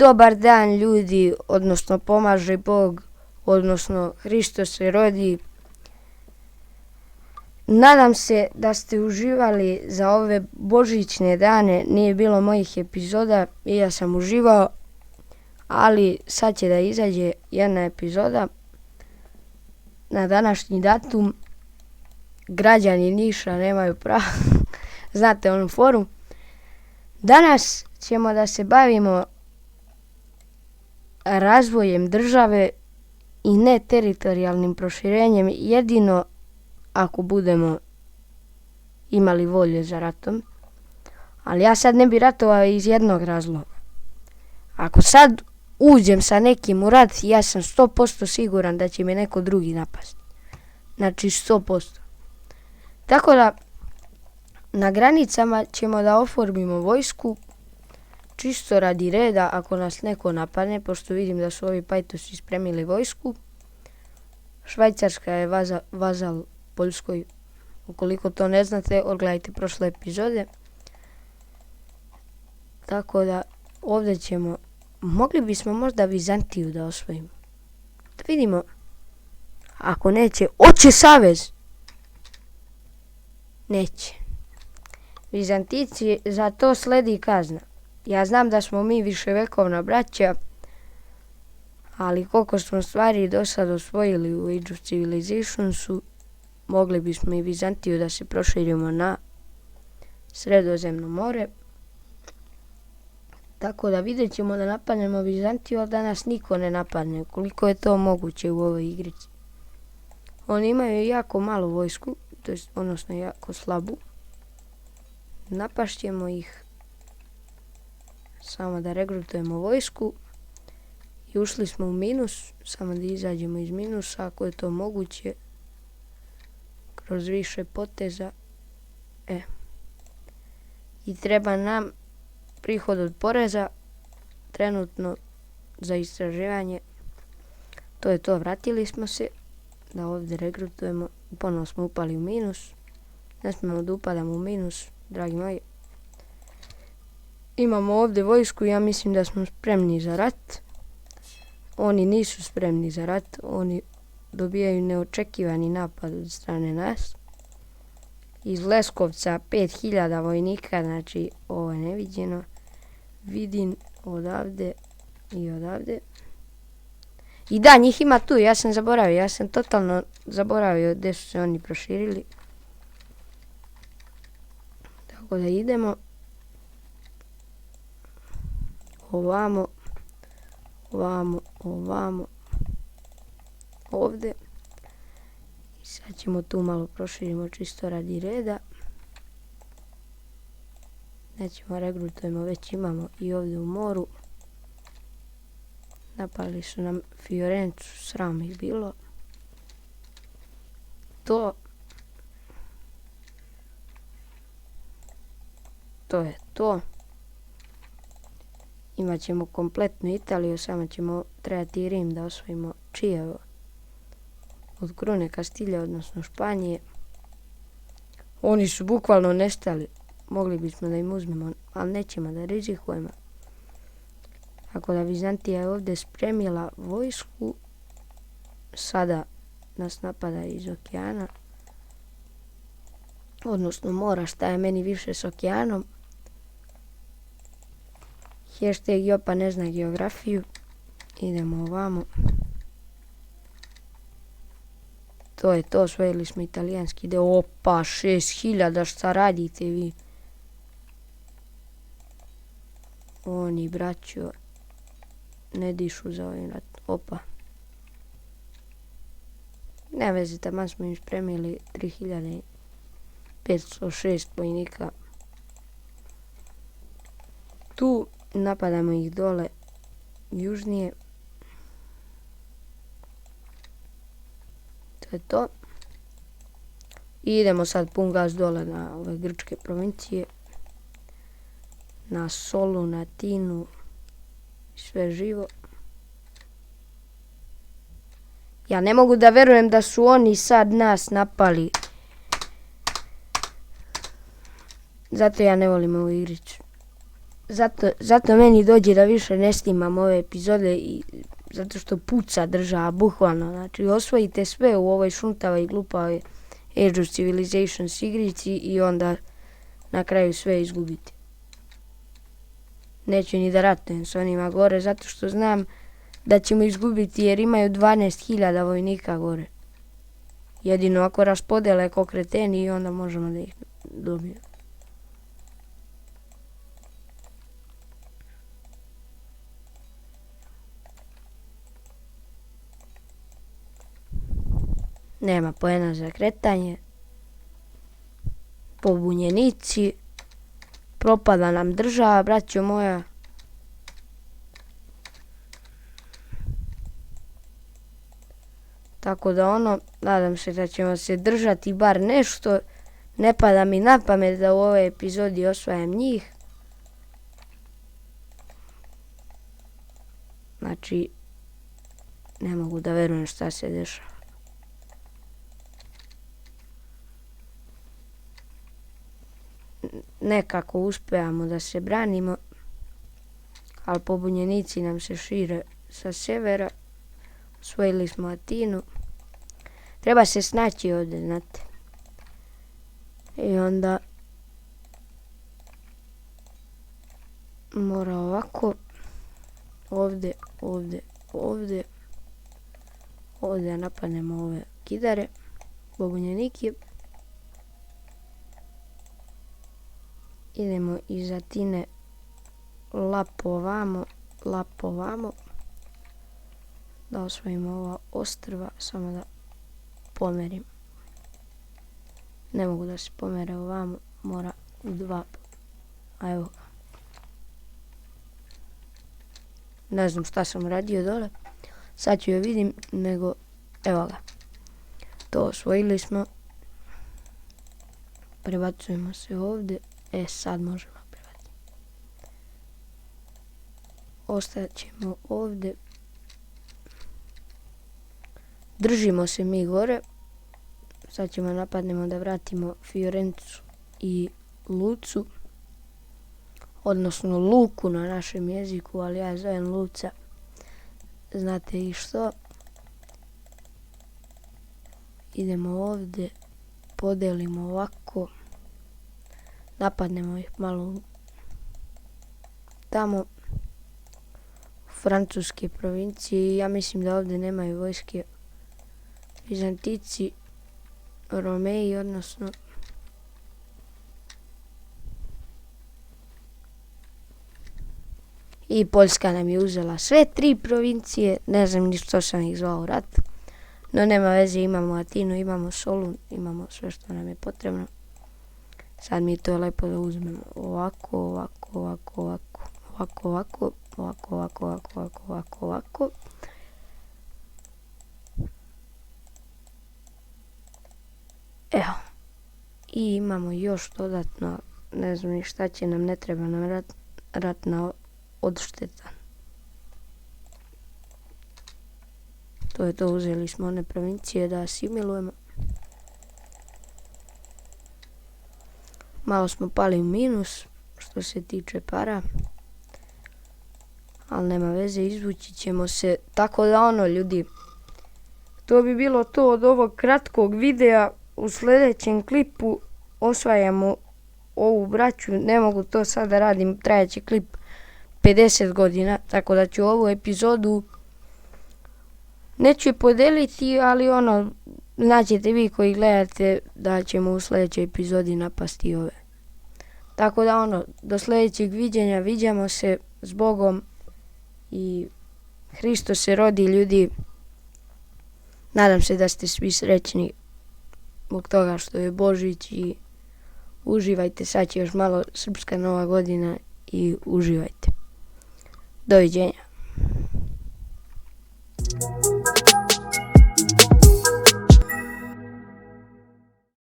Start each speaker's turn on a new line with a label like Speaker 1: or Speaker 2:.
Speaker 1: dobar dan ljudi, odnosno pomaže Bog, odnosno Hristos se rodi. Nadam se da ste uživali za ove božićne dane, nije bilo mojih epizoda i ja sam uživao, ali sad će da izađe jedna epizoda na današnji datum. Građani Niša nemaju pravo, znate onu foru. Danas ćemo da se bavimo razvojem države i ne teritorijalnim proširenjem, jedino ako budemo imali volje za ratom. Ali ja sad ne bi ratovao iz jednog razloga. Ako sad uđem sa nekim u rat, ja sam 100% siguran da će me neko drugi napasti. Znači 100%. Tako da na granicama ćemo da oformimo vojsku, čisto radi reda ako nas neko napadne, pošto vidim da su ovi pajtosi spremili vojsku. Švajcarska je vazal Poljskoj. Ukoliko to ne znate, odgledajte prošle epizode. Tako da ovdje mogli bismo možda Vizantiju da osvojimo. Da vidimo, ako neće, hoće savez. Neće. Vizantijci, za to sledi kazna. Ja znam da smo mi viševekovna braća, ali koliko smo stvari do sad osvojili u Age of Civilizationsu, mogli bismo i Vizantiju da se proširimo na Sredozemno more. Tako da vidjet ćemo da napadnemo Vizantiju, ali da nas niko ne napadne, koliko je to moguće u ovoj igrici. Oni imaju jako malu vojsku, odnosno jako slabu. Napašćemo ih, samo da regrutujemo vojsku i ušli smo u minus, samo da izađemo iz minusa ako je to moguće, kroz više poteza. I treba nam prihod od poreza, trenutno za istraživanje. To je to, vratili smo se, da ovdje regrutujemo, ponovno smo upali u minus, ne smijemo da upadamo u minus, dragi moji. Imamo ovdje vojsku, ja mislim da smo spremni za rat. Oni nisu spremni za rat, oni dobijaju neočekivani napad od strane nas. Iz Leskovca 5000 vojnika, znači ovo je neviđeno. Vidim odavde i odavde. I da, njih ima tu, ja sam totalno zaboravio gdje su se oni proširili. Tako da idemo ovamo, ovdje. I sad ćemo tu malo proširimo čisto radi reda. Nećemo regrutujemo, već imamo i ovdje u moru. Napali su nam Fiorencu, sram ih bilo. To je to. Imat ćemo kompletnu Italiju, samo ćemo trebati Rim da osvojimo Čijevo od krune Kastilja, odnosno Španije. Oni su bukvalno nestali. Mogli bismo da im uzmemo, ali nećemo da rizikujemo. Tako da Vizantija je ovdje spremila vojsku. Sada nas napada iz okeana. Odnosno mora, šta je meni više s okeanom. Hashtag Jopa ne zna geografiju. Idemo ovamo. To je to, osvojili smo italijanski deo. Opa, 6000, šta radite vi? Oni, braćo, ne dišu za ovaj rat. Opa. Ne veze, tamo smo im spremili 3506 vojnika. Tu napadamo ih dole južnije. To je to. I idemo sad pun gas dole na ove grčke provincije. Na Solu, na Tinu. Sve živo. Ja ne mogu da verujem da su oni sad nas napali. Zato ja ne volim ovu igricu. Zato meni dođe da više ne snimam ove epizode i zato što puca država, bukvalno. Znači, osvojite sve u ovoj šuntavoj i glupavoj Age of Civilizations igrici i onda na kraju sve izgubite. Neću ni da ratujem s onima gore, zato što znam da ćemo izgubiti jer imaju 12.000 vojnika gore. Jedino ako raspodele ko kreteni i onda možemo da ih dobijemo. Nema poena za kretanje. Pobunjenici. Propada nam država, braćo moja. Tako da nadam se da ćemo se držati bar nešto. Ne pada mi na pamet da u ovoj epizodi osvajam njih. Znači, ne mogu da verujem šta se dešava. Nekako uspevamo da se branimo, ali pobunjenici nam se šire sa severa. Osvojili smo Atinu. Treba se snaći ovdje, znate. I onda mora ovako. Ovdje. Ovdje napadnemo ove kidare, pobunjenike. Idemo iz Atine lapo ovamo. Da osvojimo ova ostrva, samo da pomerim. Ne mogu da se pomere ovamo, mora u 2. A evo ga. Ne znam šta sam radio dole. Sad ću joj vidim, nego evo ga. To osvojili smo. Prebacujemo se ovdje. Sad možemo prebaciti. Ostat ćemo ovdje. Držimo se mi gore. Sad ćemo napadnemo da vratimo Fiorencu i Lucu. Odnosno Luku na našem jeziku, ali ja zovem Luca. Znate i što? Idemo ovdje. Podelimo ovako. Napadnemo ih malo tamo u francuske provincije. Ja mislim da ovdje nemaju vojske. Vizantici, Romeji, odnosno i Poljska nam je uzela sve 3 provincije. Ne znam ni što sam ih zvao rat. No nema veze, imamo Atinu, imamo Solun, imamo sve što nam je potrebno. Sad mi je to lepo da uzmemo ovako. Evo. I imamo još dodatno, ne znam ni šta će nam, ne treba nam ratna odšteta. To je to, uzeli smo one provincije da asimilujemo. Malo smo pali u minus što se tiče para. Ali nema veze, izvući ćemo se. Tako da ljudi, to bi bilo to od ovog kratkog videa. U sljedećem klipu osvajamo ovu braću. Ne mogu to sad da radim, trajaće klip 50 godina. Tako da ću ovu epizodu neću je podeliti, ali znaćete vi koji gledate da ćemo u sljedećoj epizodi napasti ove. Tako da do sljedećeg viđenja, viđamo se s Bogom i Hristos se rodi, ljudi. Nadam se da ste svi srećni zbog toga što je Božić i uživajte, sad će još malo srpska nova godina i uživajte. Doviđenja.